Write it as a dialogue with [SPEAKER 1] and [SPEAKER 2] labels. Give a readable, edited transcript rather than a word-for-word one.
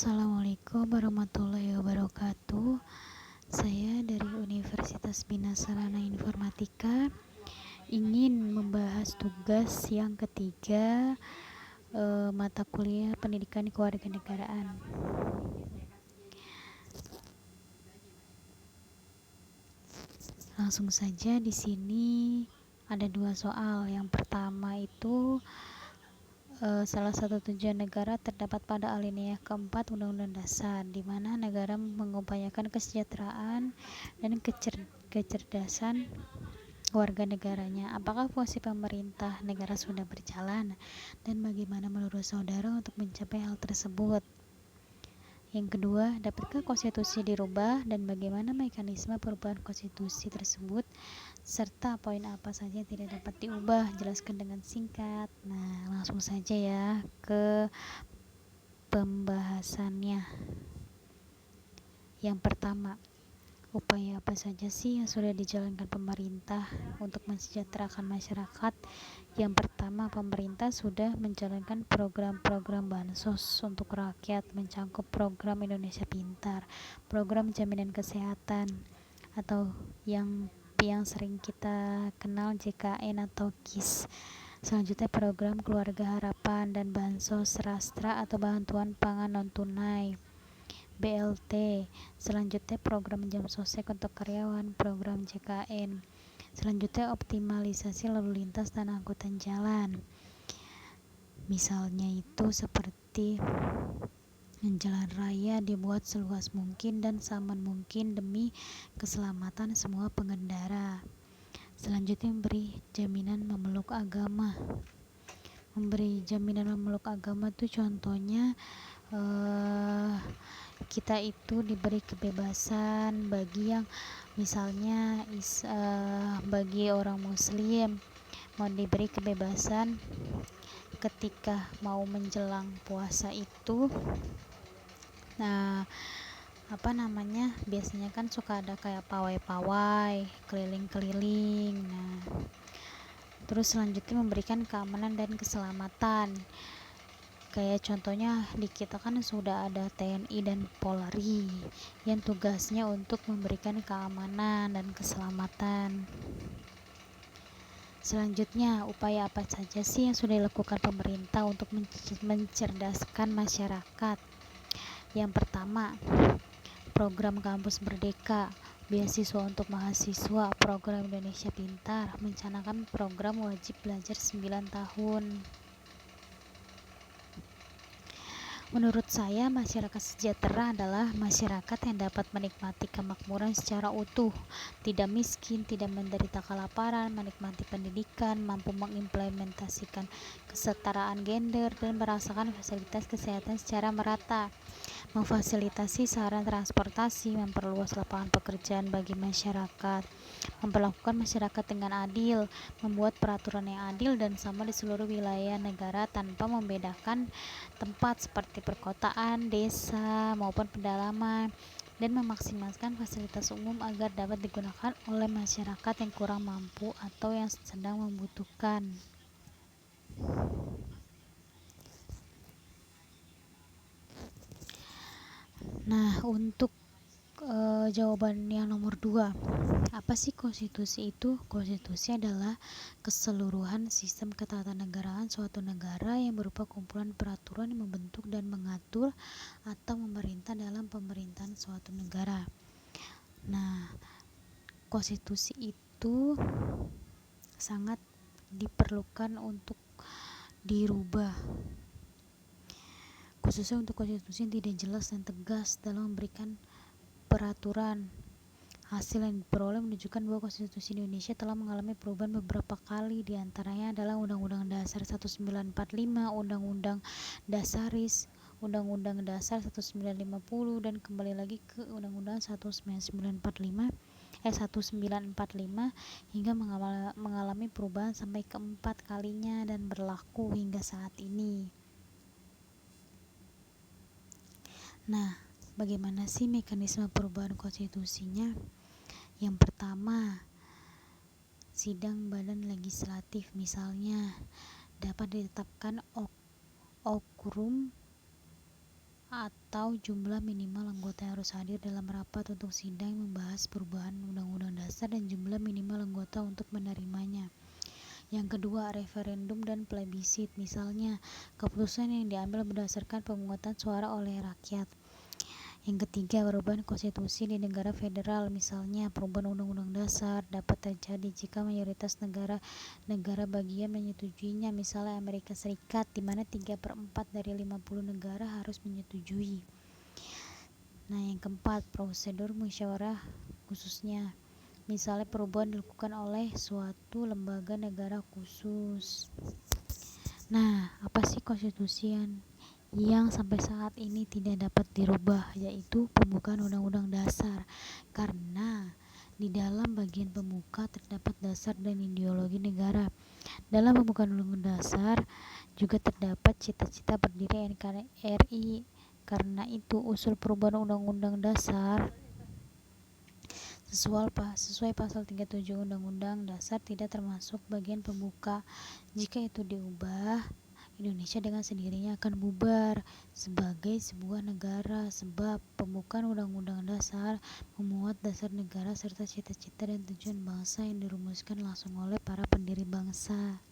[SPEAKER 1] Assalamualaikum warahmatullahi wabarakatuh. Saya dari Universitas Bina Sarana Informatika ingin membahas tugas yang ketiga, mata kuliah Pendidikan Kewarganegaraan. Langsung saja, di sini ada dua soal. Yang pertama itu salah satu tujuan negara terdapat pada alinea keempat Undang-Undang Dasar, di mana negara mengupayakan kesejahteraan dan kecerdasan warga negaranya. Apakah fungsi pemerintah negara sudah berjalan, dan bagaimana menurut saudara untuk mencapai hal tersebut? Yang kedua, dapatkah konstitusi dirubah dan bagaimana mekanisme perubahan konstitusi tersebut, serta poin apa saja yang tidak dapat diubah? Jelaskan dengan singkat. Nah, langsung saja ya ke pembahasannya. Yang pertama, upaya apa saja sih yang sudah dijalankan pemerintah untuk mensejahterakan masyarakat? Yang pertama, pemerintah sudah menjalankan program-program bansos untuk rakyat, mencakup program Indonesia Pintar, program jaminan kesehatan, atau yang sering kita kenal JKN atau KIS. Selanjutnya, program Keluarga Harapan dan bansos rastra atau bantuan pangan non tunai, BLT. Selanjutnya, program jam sostek untuk karyawan, program JKN. Selanjutnya, optimalisasi lalu lintas dan angkutan jalan. Misalnya itu seperti jalan raya dibuat seluas mungkin dan seaman mungkin demi keselamatan semua pengendara. Selanjutnya, memberi jaminan memeluk agama. Memberi jaminan memeluk agama itu contohnya kita itu diberi kebebasan bagi yang misalnya bagi orang muslim mau diberi kebebasan ketika mau menjelang puasa itu. Nah, biasanya kan suka ada kayak pawai-pawai, keliling-keliling. Nah, terus selanjutnya memberikan keamanan dan keselamatan. Kayak contohnya di kita kan sudah ada TNI dan Polri yang tugasnya untuk memberikan keamanan dan keselamatan. Selanjutnya, upaya apa saja sih yang sudah dilakukan pemerintah untuk mencerdaskan masyarakat? Yang pertama, program Kampus Merdeka, beasiswa untuk mahasiswa, program Indonesia Pintar, mencanangkan program wajib belajar 9 tahun. Menurut saya, masyarakat sejahtera adalah masyarakat yang dapat menikmati kemakmuran secara utuh, tidak miskin, tidak menderita kelaparan, menikmati pendidikan, mampu mengimplementasikan kesetaraan gender, dan merasakan fasilitas kesehatan secara merata, memfasilitasi sarana transportasi, memperluas lapangan pekerjaan bagi masyarakat, memperlakukan masyarakat dengan adil, membuat peraturan yang adil dan sama di seluruh wilayah negara tanpa membedakan tempat seperti perkotaan, desa, maupun pedalaman, dan memaksimalkan fasilitas umum agar dapat digunakan oleh masyarakat yang kurang mampu atau yang sedang membutuhkan. Nah, untuk jawaban yang nomor 2, apa sih konstitusi itu? Konstitusi adalah keseluruhan sistem ketatanegaraan suatu negara yang berupa kumpulan peraturan yang membentuk dan mengatur atau memerintah dalam pemerintahan suatu negara. Nah, konstitusi itu sangat diperlukan untuk dirubah, khususnya untuk konstitusi yang tidak jelas dan tegas dalam memberikan peraturan. Hasil yang diperoleh menunjukkan bahwa konstitusi Indonesia telah mengalami perubahan beberapa kali, diantaranya adalah Undang-Undang Dasar 1945, Undang-Undang Dasaris, Undang-Undang Dasar 1950, dan kembali lagi ke Undang-Undang 1945 hingga mengalami perubahan sampai keempat kalinya dan berlaku hingga saat ini. Nah, bagaimana sih mekanisme perubahan konstitusinya? Yang pertama, sidang badan legislatif misalnya dapat ditetapkan okrum atau jumlah minimal anggota yang harus hadir dalam rapat untuk sidang yang membahas perubahan Undang-Undang Dasar dan jumlah minimal anggota untuk menerimanya. Yang kedua, referendum dan plebisit. Misalnya, keputusan yang diambil berdasarkan pemungutan suara oleh rakyat. Yang ketiga, perubahan konstitusi di negara federal. Misalnya, perubahan Undang-Undang Dasar dapat terjadi jika mayoritas negara bagian menyetujuinya. Misalnya Amerika Serikat, di mana 3/4 dari 50 negara harus menyetujui. Nah, yang keempat, prosedur musyawarah khususnya. Misalnya perubahan dilakukan oleh suatu lembaga negara khusus. Nah, apa sih konstitusi yang sampai saat ini tidak dapat dirubah, yaitu pembukaan Undang-Undang Dasar, karena di dalam bagian pembuka terdapat dasar dan ideologi negara. Dalam pembukaan Undang-Undang Dasar juga terdapat cita-cita berdiri NKRI. Karena itu, usul perubahan Undang-Undang Dasar sesuai pasal 37 Undang-Undang Dasar tidak termasuk bagian pembuka. Jika itu diubah, Indonesia dengan sendirinya akan bubar sebagai sebuah negara, sebab pembukaan Undang-Undang Dasar memuat dasar negara serta cita-cita dan tujuan bangsa yang dirumuskan langsung oleh para pendiri bangsa.